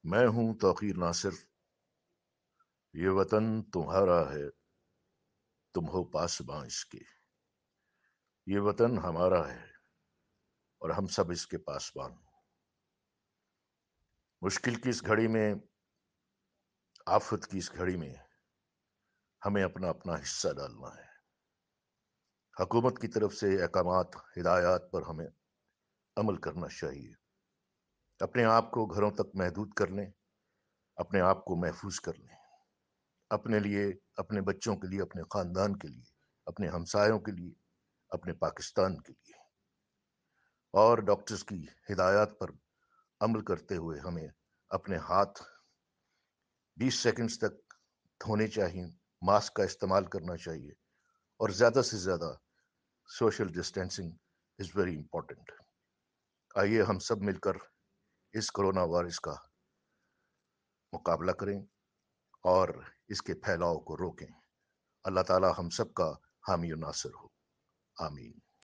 میں ہوں توقیر ناصر، یہ وطن تمہارا ہے، تم ہو پاسباں اس کے۔ یہ وطن ہمارا ہے اور ہم سب اس کے پاسبان ہوں۔ مشکل کی اس گھڑی میں، آفت کی اس گھڑی میں ہمیں اپنا اپنا حصہ ڈالنا ہے۔ حکومت کی طرف سے احکامات، ہدایات پر ہمیں عمل کرنا چاہیے۔ اپنے آپ کو گھروں تک محدود کر لیں، اپنے آپ کو محفوظ کر لیں، اپنے لیے، اپنے بچوں کے لیے، اپنے خاندان کے لیے، اپنے ہمسایوں کے لیے، اپنے پاکستان کے لیے۔ اور ڈاکٹرز کی ہدایات پر عمل کرتے ہوئے ہمیں اپنے ہاتھ 20 سیکنڈز تک دھونے چاہیے، ماسک کا استعمال کرنا چاہیے، اور زیادہ سے زیادہ social distancing is very important. آئیے ہم سب مل کر اس کرونا وائرس کا مقابلہ کریں اور اس کے پھیلاؤ کو روکیں۔ اللہ تعالی ہم سب کا حامی و ناصر ہو، آمین۔